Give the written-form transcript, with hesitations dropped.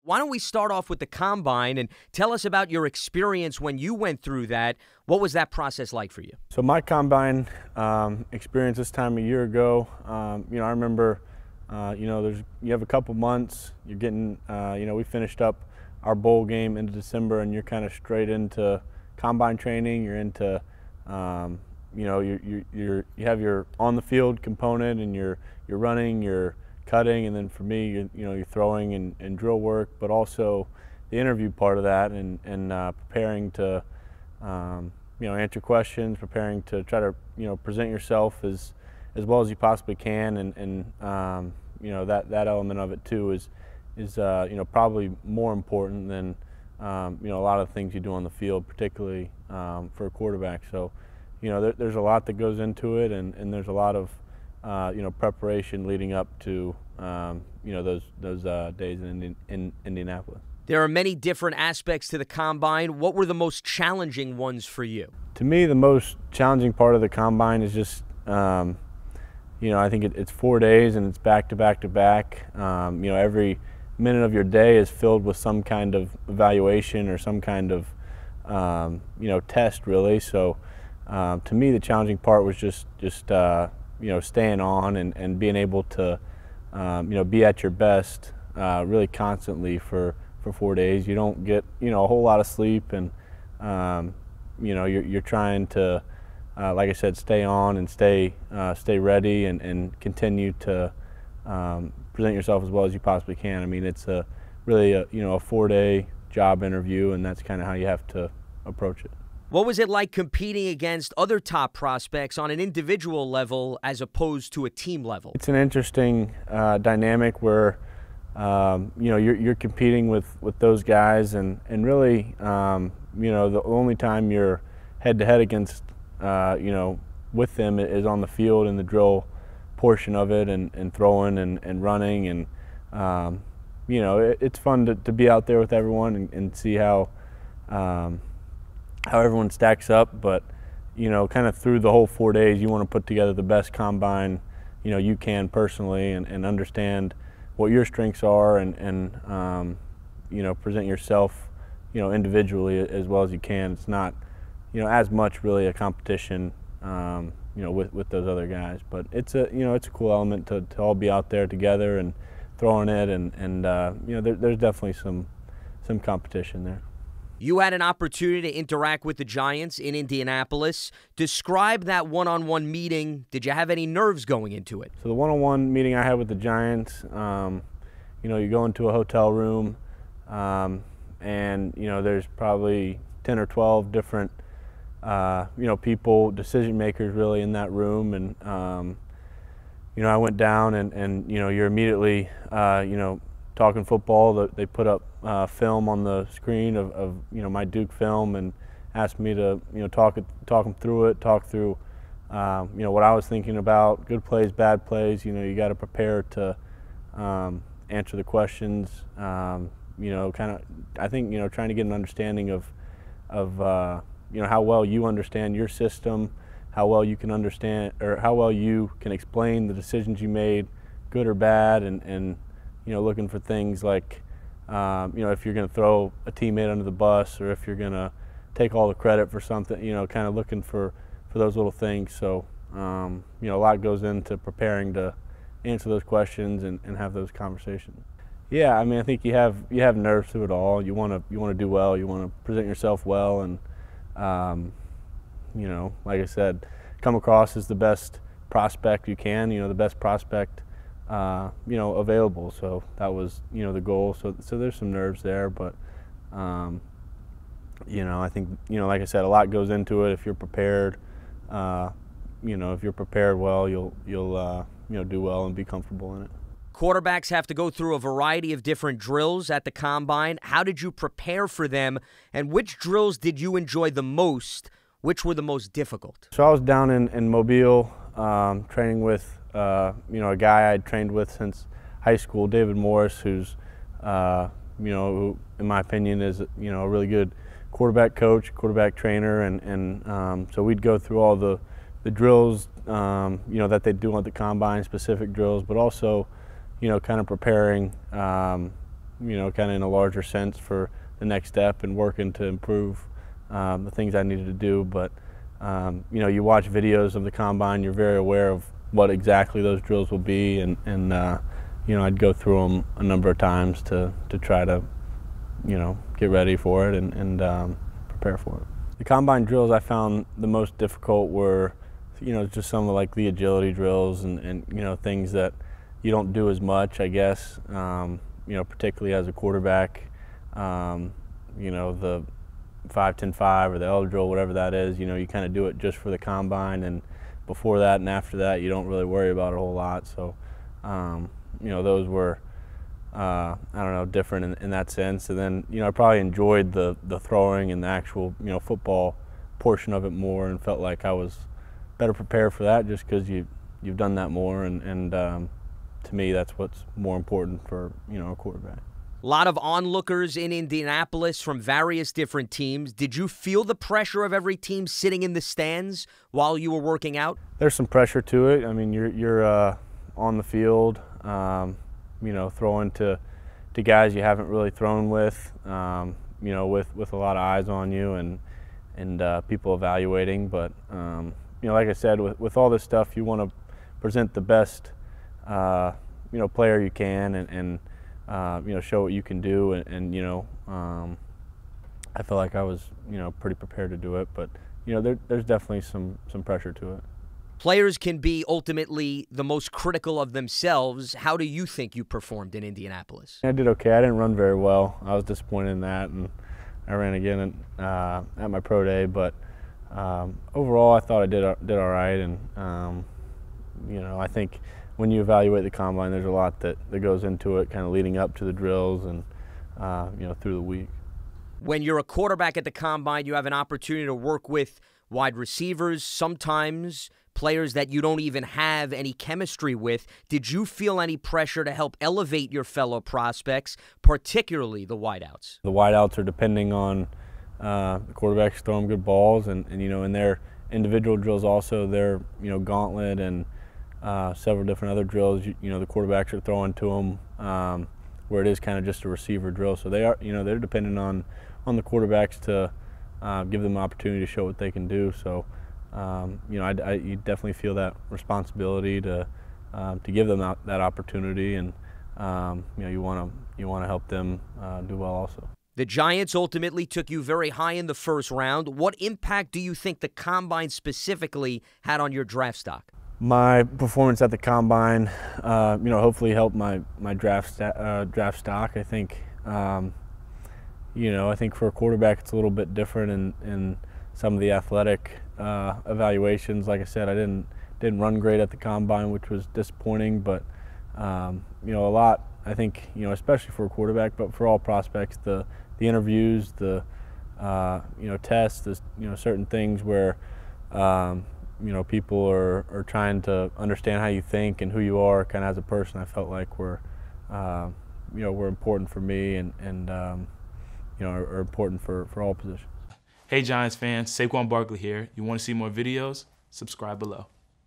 Why don't we start off with the combine and tell us about your experience when you went through that. What was that process like for you? So my combine experience this time a year ago, I remember, you have a couple months, you're getting, we finished up our bowl game into December, and you're kind of straight into combine training. You're into, you have your on the field component, and you're running, you're cutting, and then for me, you're throwing and drill work, but also the interview part of that, and preparing to, answer questions, preparing to try to, present yourself as well as you possibly can, and that element of it too is probably more important than a lot of the things you do on the field, particularly for a quarterback. So, there's a lot that goes into it, and there's a lot of preparation leading up to those days in Indianapolis. There are many different aspects to the combine. What were the most challenging ones for you? To me, the most challenging part of the combine is just, I think it's 4 days and it's back to back to back. Every minute of your day is filled with some kind of evaluation or some kind of, test, really. So, to me, the challenging part was just staying on and being able to, be at your best really constantly for 4 days. You don't get, a whole lot of sleep, and, you're trying to, like I said, stay on and stay ready and continue to present yourself as well as you possibly can. I mean, it's really a 4-day job interview, and that's kind of how you have to approach it. What was it like competing against other top prospects on an individual level as opposed to a team level? It's an interesting dynamic where you're competing with those guys, and really the only time you're head to head against with them is on the field in the drill portion of it, and throwing and running, and it's fun to be out there with everyone and see how everyone stacks up. But kind of through the whole 4 days, you want to put together the best combine you can personally, and understand what your strengths are, and present yourself individually as well as you can. It's not as much really a competition with those other guys, but it's a cool element to all be out there together and throwing it, and there's definitely some competition there. You had an opportunity to interact with the Giants in Indianapolis. Describe that one-on-one meeting. Did you have any nerves going into it? So the one-on-one meeting I had with the Giants, you go into a hotel room, and there's probably 10 or 12 different people, decision makers really in that room, and I went down, and you're immediately talking football. They put up film on the screen of my Duke film, and asked me to talk them through it, talk through what I was thinking about, good plays, bad plays. You got to prepare to answer the questions. Kind of, I think trying to get an understanding of how well you understand your system, how well you can understand, or how well you can explain the decisions you made, good or bad, and looking for things like, if you're going to throw a teammate under the bus, or if you're going to take all the credit for something, kind of looking for those little things. So, a lot goes into preparing to answer those questions and have those conversations. Yeah, I mean, I think you have nerves through it all. You want to do well. You want to present yourself well, and like I said, come across as the best prospect you can. The best prospect available. So that was the goal. So there's some nerves there, but I think like I said, a lot goes into it. If you're prepared, if you're prepared well, you'll do well and be comfortable in it. Quarterbacks have to go through a variety of different drills at the combine. How did you prepare for them, and which drills did you enjoy the most? Which were the most difficult? So I was down in Mobile, training with a guy I'd trained with since high school, David Morris, who's who in my opinion is a really good quarterback coach, quarterback trainer, and so we'd go through all the drills that they do at the combine, specific drills, but also kind of preparing you know, kind of in a larger sense for the next step and working to improve the things I needed to do. But you know, you watch videos of the combine, you're very aware of what exactly those drills will be, and you know, I'd go through them a number of times to try to, you know, get ready for it and prepare for it. The combine drills I found the most difficult were, you know, just some of like the agility drills and you know, things that you don't do as much, I guess, you know, particularly as a quarterback. You know, the 5-10-5 or the L drill, whatever that is, you know, you kind of do it just for the combine, and before that and after that you don't really worry about it a whole lot. So you know, those were I don't know, different in that sense. And then, you know, I probably enjoyed the throwing and the actual, you know, football portion of it more, and felt like I was better prepared for that just because you've done that more, and to me that's what's more important for, you know, a quarterback. A lot of onlookers in Indianapolis from various different teams. Did you feel the pressure of every team sitting in the stands while you were working out? There's some pressure to it. I mean, you're on the field, you know, throwing to guys you haven't really thrown with, you know, with a lot of eyes on you and people evaluating. But you know, like I said, with all this stuff, you want to present the best, you know, player you can, and you know, show what you can do, and you know, I feel like I was, you know, pretty prepared to do it. But you know, there's definitely some pressure to it. Players can be ultimately the most critical of themselves. How do you think you performed in Indianapolis? I did okay. I didn't run very well. I was disappointed in that, and I ran again at my pro day. But overall, I thought I did all right. And you know, I think when you evaluate the combine, there's a lot that goes into it, kind of leading up to the drills and you know, through the week. When you're a quarterback at the combine, you have an opportunity to work with wide receivers, sometimes players that you don't even have any chemistry with. Did you feel any pressure to help elevate your fellow prospects, particularly the wideouts? The wideouts are depending on the quarterbacks throwing good balls, and you know, in their individual drills also, they're, you know, gauntlet and several different other drills, you know, the quarterbacks are throwing to them, where it is kind of just a receiver drill. So they are, you know, they're dependent on the quarterbacks to give them an opportunity to show what they can do. So you know, you definitely feel that responsibility to give them that opportunity, and you know, you want to help them do well also. The Giants ultimately took you very high in the first round. What impact do you think the combine specifically had on your draft stock? My performance at the combine, you know, hopefully helped my draft stock. I think, you know, I think for a quarterback it's a little bit different in some of the athletic evaluations. Like I said, I didn't run great at the combine, which was disappointing. But you know, a lot, I think, you know, especially for a quarterback, but for all prospects, the interviews, the you know, tests, the, you know, certain things where you know, people are trying to understand how you think and who you are kind of as a person, I felt like were you know, were important for me, and you know, are important for all positions. Hey Giants fans, Saquon Barkley here. You want to see more videos? Subscribe below.